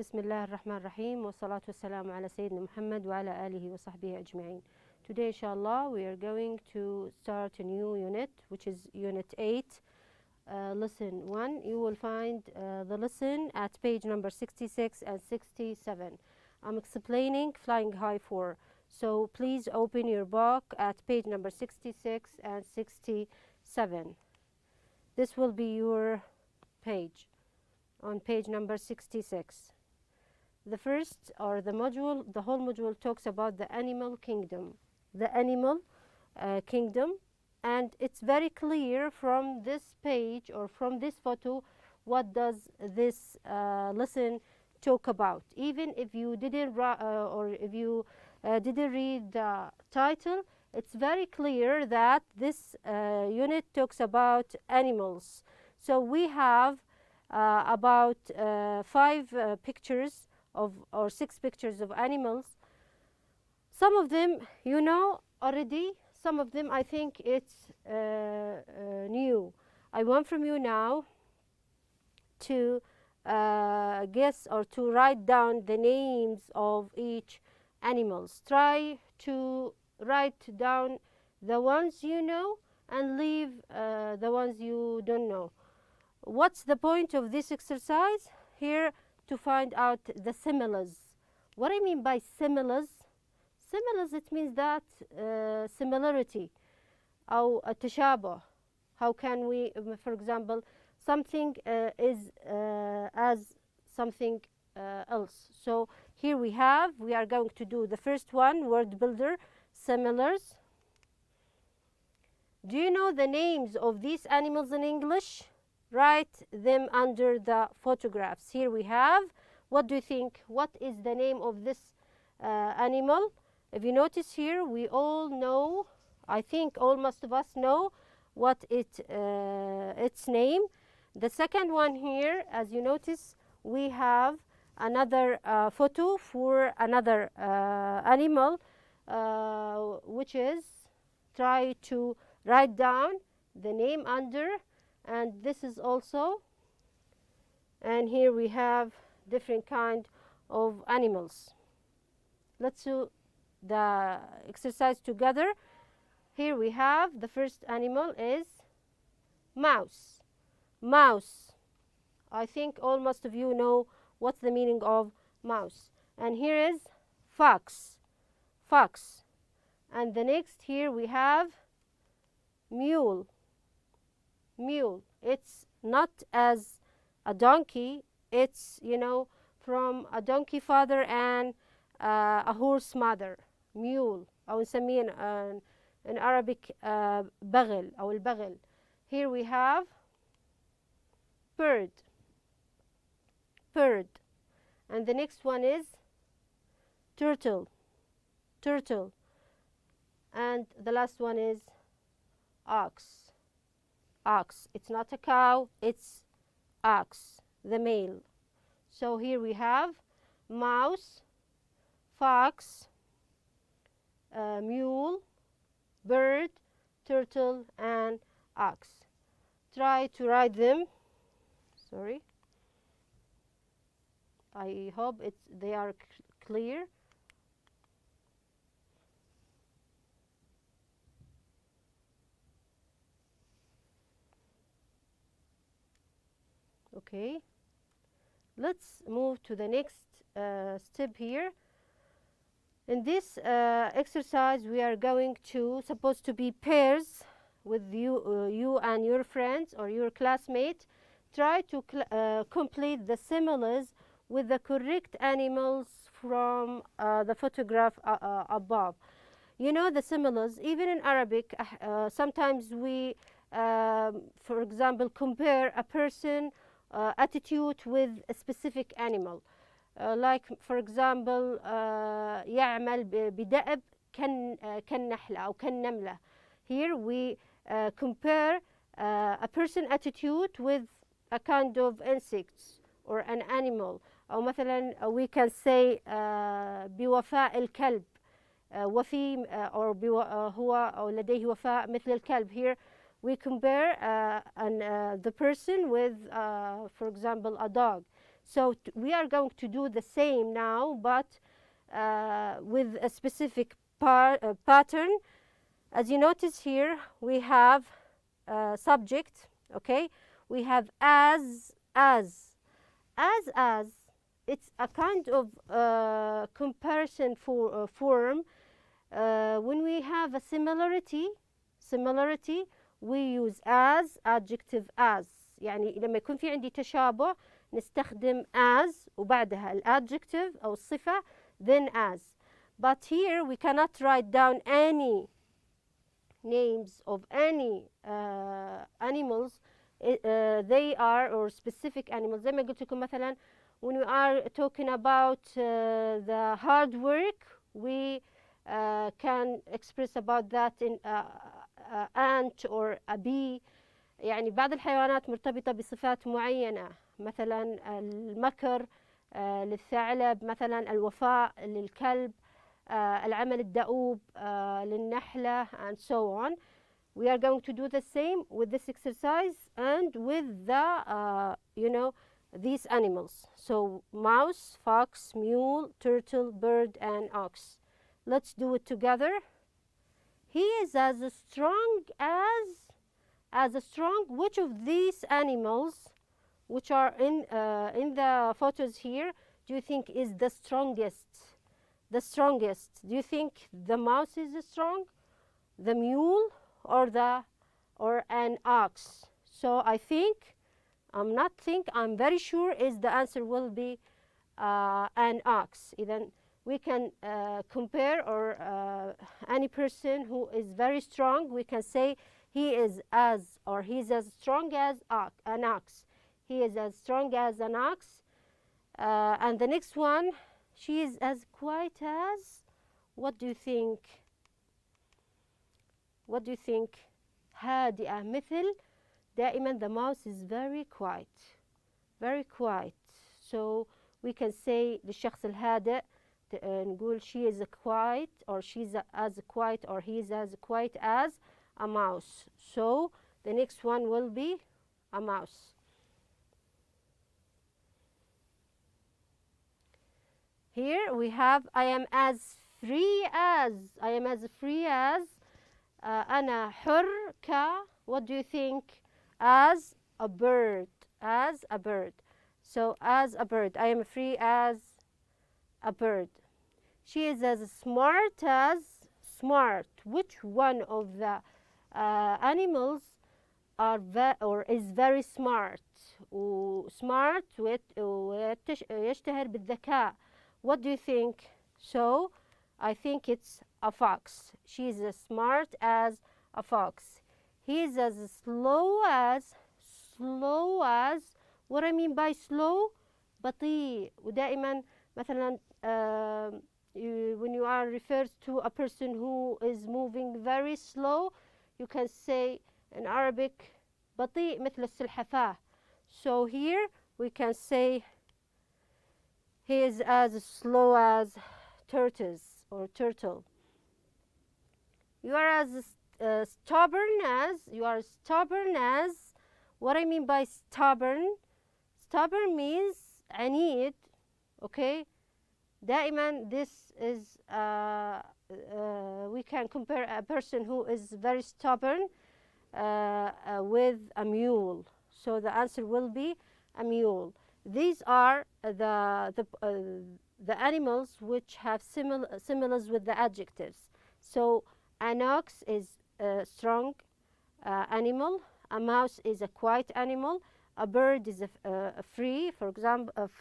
بسم الله الرحمن الرحيم والصلاة والسلام على سيدنا محمد وعلى آله وصحبه أجمعين. Today inshallah we are going to start a new unit, which is unit 8, lesson 1. You will find the lesson at page number 66 and 67. I'm explaining flinghigh4, so please open your book at page number 66 and 67. This will be your page on page number 66. The first, or the whole module talks about the animal kingdom. The animal kingdom, and it's very clear from this page or from this photo what does this lesson talk about. Even if you didn't didn't read the title, it's very clear that this unit talks about animals. So we have about 5 pictures or 6 pictures of animals. Some of them you know already, some of them I think it's new. I want from you now to guess or to write down the names of each animals. Try to write down the ones you know and leave the ones you don't know. What's the point of this exercise? Here to find out the similars. What I mean by similars? Similars, it means that similarity أو التشابه. How can we, for example, something is as something else. So here we are going to do the first one, word builder, similars. Do you know the names of these animals in English? Write them under the photographs. Here we have. What do you think? What is the name of this animal? If you notice here, we all know, I think most of us know what its name. The second one here, as you notice, we have another photo for another animal, which is, try to write down the name under. And this is also, and here we have different kind of animals. Let's do the exercise together. Here we have the first animal is mouse. Mouse. I think most of you know what's the meaning of mouse. And here is fox. Fox. And the next here we have mule. Mule. It's not as a donkey, it's, you know, from a donkey father and a horse mother. Mule. أو نسميه in Arabic بغل أو البغل. Here we have bird. Bird. And the next one is turtle. Turtle. And the last one is ox. Ox. It's not a cow, it's ox, the male. So here we have mouse, fox, mule, bird, turtle, and ox. Try to write them. Sorry. I hope they are clear. Okay, let's move to the next step here. In this exercise, we are going to supposed to be pairs with you and your friends or your classmate. Try to complete the similars with the correct animals from the photograph above. You know the similars, even in Arabic, sometimes we, for example, compare a person attitude with a specific animal. Like for example يعمل بدأب كالنحلة أو كالنملة. Here we compare a person attitude with a kind of insects or an animal. أو مثلا we can say بوفاء الكلب. وفي or هو أو لديه وفاء مثل الكلب. Here we compare the person with, for example, a dog. So we are going to do the same now, but with a specific pattern. As you notice here, we have subject, okay? We have as. It's a kind of comparison form. When we have a similarity, we use as, adjective as. يعني لما يكون في عندي تشابه نستخدم as وبعدها الادجective أو الصفة then as. But here we cannot write down any names of any animals. They are, or specific animals. زي ما قلت لكم مثلا when we are talking about the hard work, we can express about that in ant or a bee. يعني بعض الحيوانات مرتبطة بصفات معينة، مثلا المكر للثعلب، مثلا الوفاء للكلب، العمل الدؤوب للنحلة, and so on. We are going to do the same with this exercise and with the these animals. So mouse, fox, mule, turtle, bird, and ox. Let's do it together. He is as strong as strong. Which of these animals which are in the photos here do you think is the strongest? The strongest. Do you think the mouse is strong, the mule, or an ox? So I'm very sure is the answer will be an ox. Then we can compare, or any person who is very strong, we can say he is as, or he's as strong as an ox. He is as strong as an ox. And the next one, she is as quiet as, what do you think? What do you think? هادئة مثل. دائما the mouse is very quiet, very quiet. So we can say للشخص الهادئ نقول she is quiet, or she's as quiet, or he's as quiet as a mouse. So the next one will be a mouse. Here we have I am as free as. أنا حر what do you think? As a bird. So as a bird, I am free as a bird. She is as smart as smart. Which one of the animals is very smart? smart ويشتهر بالذكاء. What do you think? So I think it's a fox. She is as smart as a fox. He is as slow as. What I mean by slow, بطيء. ودائما مثلا when you are referred to a person who is moving very slow, you can say in Arabic بطيء مثل السلحفاة. So here we can say he is as slow as tortoise or turtle. You are as stubborn as. What I mean by stubborn means عنيد. Okay, دائما this is we can compare a person who is very stubborn with a mule. So the answer will be a mule. These are the animals which have similars with the adjectives. So an ox is a strong animal. A mouse is a quiet animal. A bird is a free, for example, of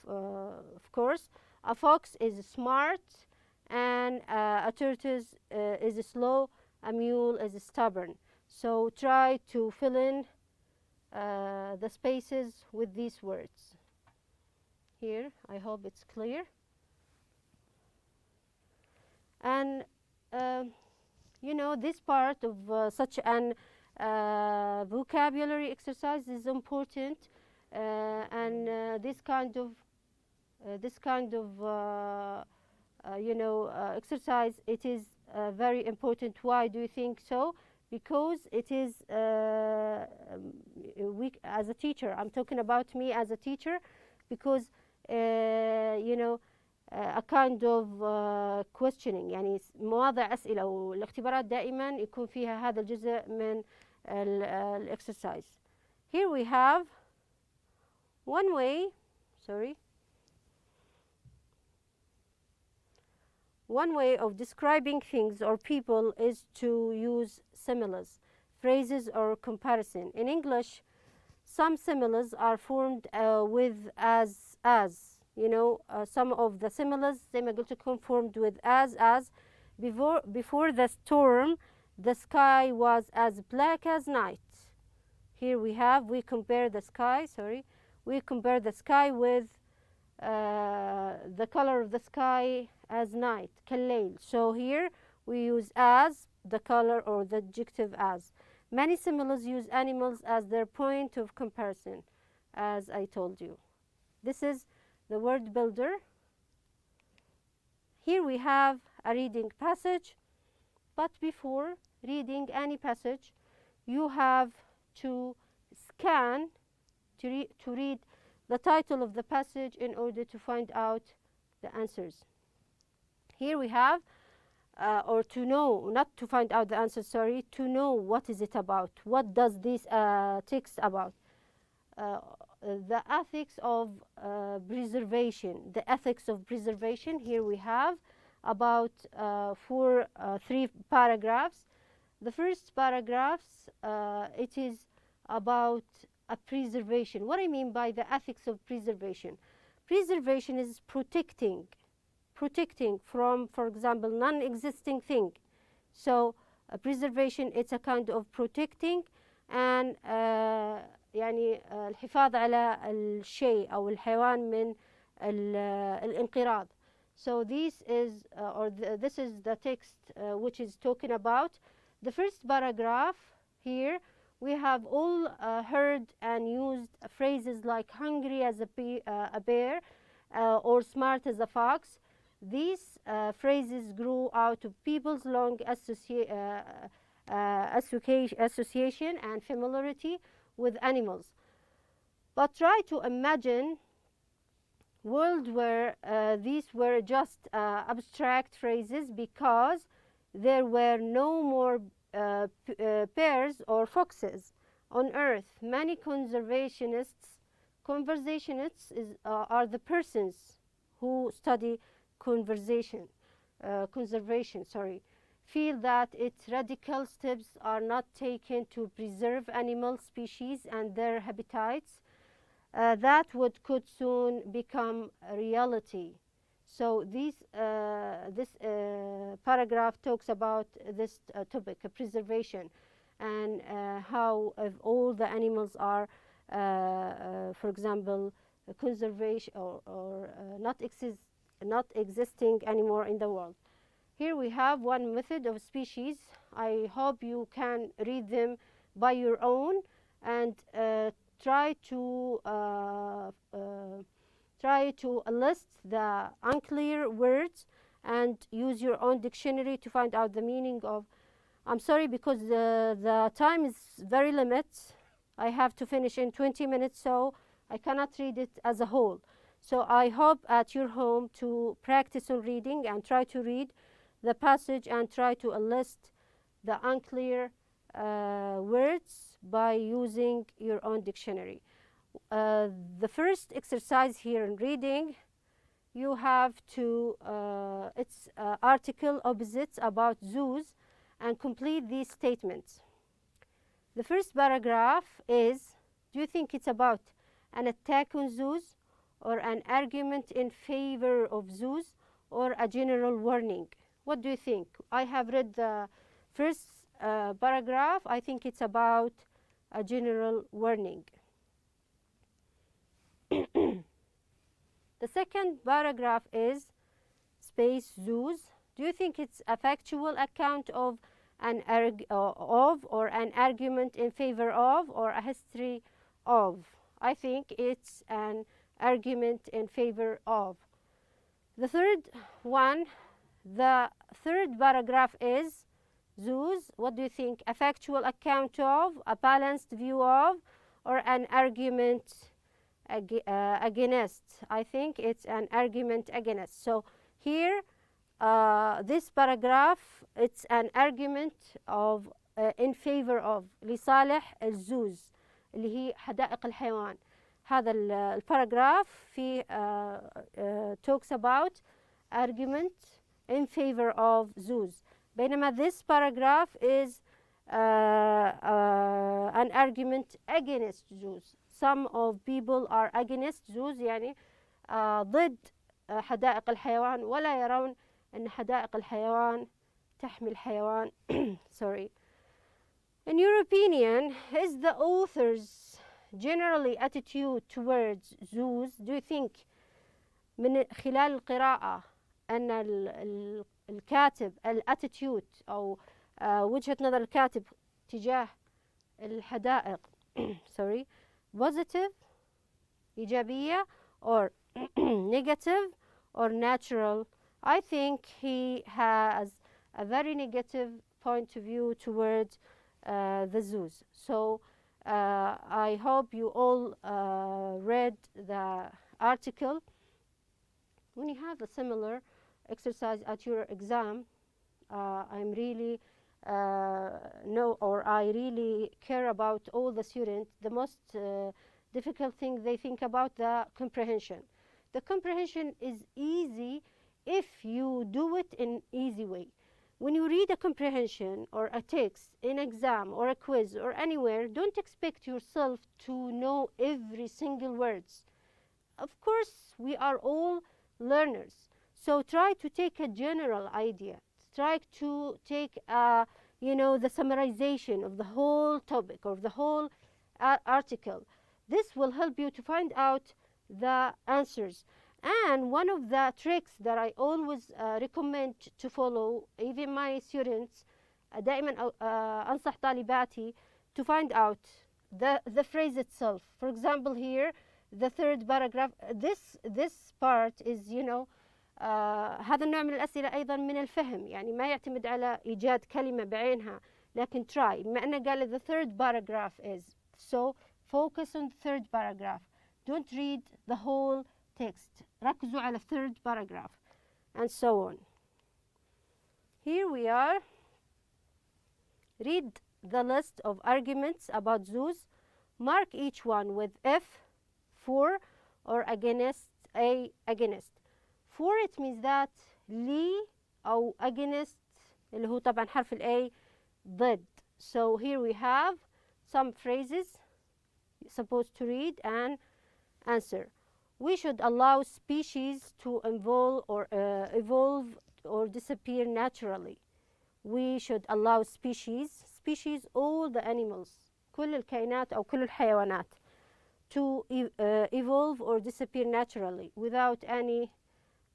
course. A fox is smart, and a tortoise is slow. A mule is stubborn. So try to fill in the spaces with these words. Here, I hope it's clear. And this part of such an vocabulary exercise is important, and this kind of exercise, it is very important. Why do you think so? Because it is as a teacher, I'm talking about me as a teacher, because you know a kind of questioning. يعني مواضع أسئلة، والاختبارات دائما يكون فيها هذا الجزء من exercise. Here we have one way of describing things or people is to use similes, phrases, or comparison. In English, some similes are formed with as. You know, some of the similes زي ما قلت لكم formed with as. Before the storm, the sky was as black as night. Here we compare the sky with the color of the sky as night, كالليل. So here we use as, the color or the adjective as. Many similes use animals as their point of comparison, as I told you. This is the word builder. Here we have a reading passage, but before reading any passage, you have to scan to read the title of the passage in order to find out the answers. Here we have, or to know, not to find out the answer, sorry, to know what is it about. What does this text about? The ethics of preservation. The ethics of preservation. Here we have about three paragraphs. The first paragraphs, it is about a preservation. What I mean by the ethics of preservation? Preservation is protecting from, for example, non-existing thing. So preservation, it's a kind of protecting and يعني الحفاظ على الشيء أو الحيوان من الانقراض. So this is this is the text which is talking about. The first paragraph here, we have all heard and used phrases like hungry as a bear or smart as a fox. These phrases grew out of people's long association and familiarity with animals. But try to imagine a world where these were just abstract phrases, because there were no more bears or foxes on earth. Many conversationists are the persons who study conservation, feel that its radical steps are not taken to preserve animal species and their habitats that could soon become a reality. So this paragraph talks about this topic, preservation, and how if all the animals are, for example, conservation or not existing anymore in the world. Here we have one method of species. I hope you can read them by your own and try to list the unclear words and use your own dictionary to find out the meaning of. I'm sorry, because the time is very limited. I have to finish in 20 minutes, so I cannot read it as a whole. So I hope at your home to practice on reading and try to read the passage and try to list the unclear words by using your own dictionary. The first exercise here in reading, you have to, it's article opposites about zoos, and complete these statements. The first paragraph is, do you think it's about an attack on zoos, or an argument in favor of zoos, or a general warning? What do you think? I have read the first paragraph. I think it's about a general warning. The second paragraph is space zoos. Do you think it's a factual account of an or an argument in favor of, or a history of? I think it's an argument in favor of. The third one, the third paragraph is zoos. What do you think? A factual account of, a balanced view of, or an argument against. I think it's an argument against. So here, this paragraph, it's an argument of in favor of لصالح الزوز اللي هي حدائق الحيوان. هذا الباراجراف في talks about argument in favor of zoos. بينما this paragraph is an argument against zoos. Some of people are against zoos يعني ضد حدائق الحيوان ولا يرون أن حدائق الحيوان تحمي الحيوان. Sorry. In your opinion, is the author's generally attitude towards zoos, do you think من خلال القراءة أن الكاتب الاتيتيود أو وجهة نظر الكاتب تجاه الحدائق sorry positive إيجابية or negative or natural? I think he has a very negative point of view towards the zoos. So I hope you all read the article. When you have a similar exercise at your exam, I'm really I really care about all the students. The most difficult thing they think about the comprehension. The comprehension is easy if you do it in easy way. When you read a comprehension or a text in exam or a quiz or anywhere, don't expect yourself to know every single words. Of course, we are all learners. So try to take a general idea. Try to take the summarization of the whole topic or the whole article. This will help you to find out the answers. And one of the tricks that I always recommend to follow, even my students, دائما أنصح طالباتي to find out the phrase itself. For example, here, the third paragraph, this part is, هذا النوع من الأسئلة أيضا من الفهم، يعني ما يعتمد على إيجاد كلمة بعينها، لكن try. بما أنه قال the third paragraph is, so focus on the third paragraph. Don't read the whole text. ركزوا على third paragraph and so on. Here we are. Read the list of arguments about zoos. Mark each one with F, for, or against, A, against. For it means that لي أو against اللي هو طبعا حرف ال A ضد. So here we have some phrases you're supposed to read and answer. We should allow species to evolve or disappear naturally. We should allow species, all the animals, كل الكائنات أو كل الحيوانات, to evolve or disappear naturally without any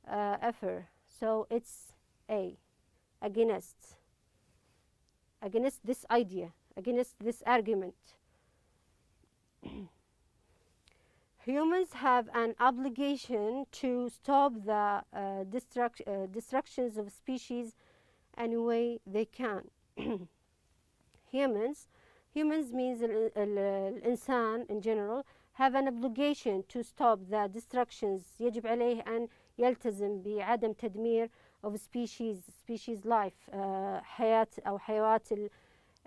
effort. So it's A, against this idea, against this argument. Humans have an obligation to stop the destructions of species any way they can. Humans means الإنسان in general, have an obligation to stop the destructions. يجب عليه أن يلتزم بعدم تدمير of species life, حياة أو حيوات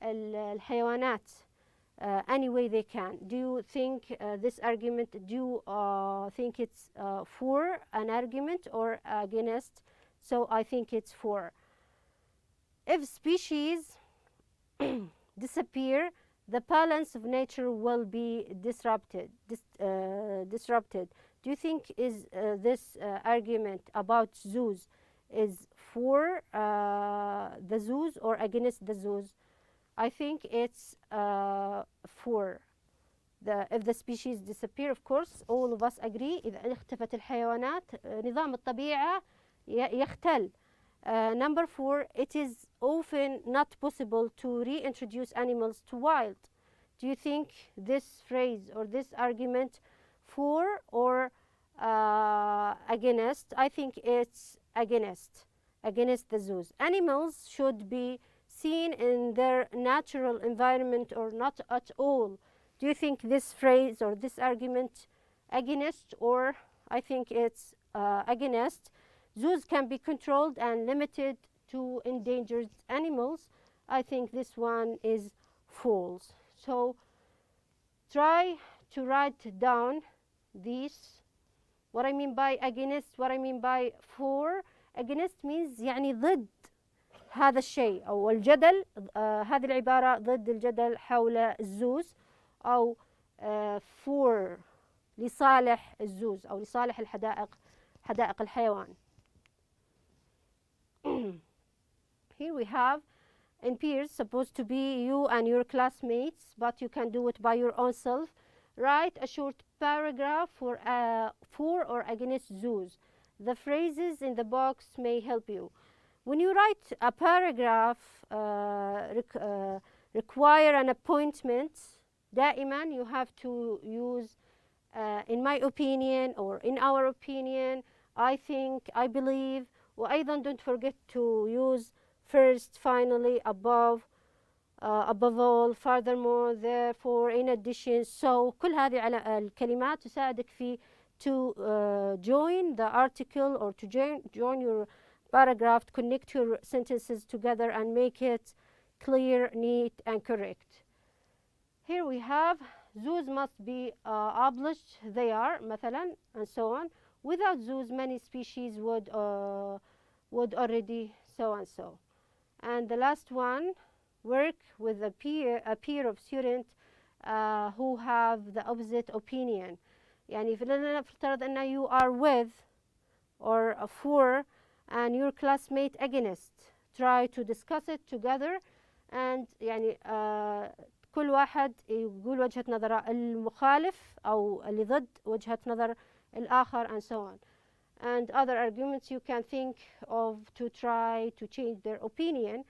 الحيوانات any way they can. Do you think this argument, do you think it's for an argument or against? So I think it's for. If species disappear, the balance of nature will be disrupted. Do you think is this argument about zoos is for the zoos or against the zoos? I think it's for. If the species disappear, of course, all of us agree, إذا اختفت الحيوانات نظام الطبيعة يختل. Number 4, it is often not possible to reintroduce animals to wild. Do you think this phrase or this argument for or against? I think it's against the zoos. Animals should be seen in their natural environment or not at all. Do you think this phrase or this argument agonist, or I think it's agonist. Zoos can be controlled and limited to endangered animals. I think this one is false. So try to write down these. What I mean by agonist, what I mean by for. Agonist means يعني ضد هذا الشيء أو الجدل. هذه العبارة ضد الجدل حول الزوز، أو for لصالح الزوز أو لصالح حدائق الحيوان. Here we have in pairs, supposed to be you and your classmates, but you can do it by your own self. Write a short paragraph for or against zoos. The phrases in the box may help you. When you write a paragraph require an appointment, دائما you have to use in my opinion or in our opinion, I think, I believe. وأيضا don't forget to use first, finally, above all, furthermore, therefore, in addition. So كل هذه الكلمات تساعدك في to join the article or to join your paragraph, to connect your sentences together and make it clear, neat and correct. Here we have zoos must be abolished. They are مثلا, and so on. Without zoos, many species would already so and so. And the last one, work with a peer of students who have the opposite opinion. يعني فلنفترض أن you are with or for and your classmate against. Try to discuss it together and يعني كل واحد يقول وجهة نظره المخالف أو اللي ضد وجهة نظر الآخر, and so on. And other arguments you can think of to try to change their opinion.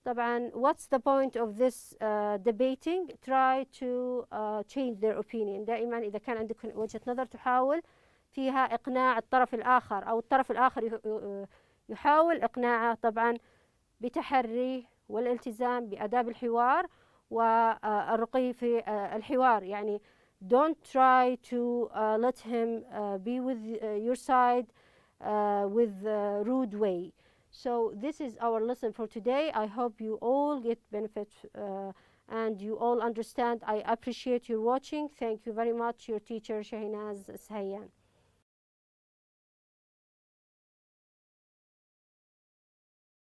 طبعا what's the point of this debating? Try to change their opinion. دائما إذا كان عندك وجهة نظر تحاول فيها إقناع الطرف الآخر أو الطرف الآخر يحاول إقناعه، طبعا بتحري والالتزام بآداب الحوار والرقي في الحوار. يعني don't try to let him be with your side with a rude way. So this is our lesson for today. I hope you all get benefit and you all understand. I appreciate your watching. Thank you very much. Your teacher Shahinaz Sayan.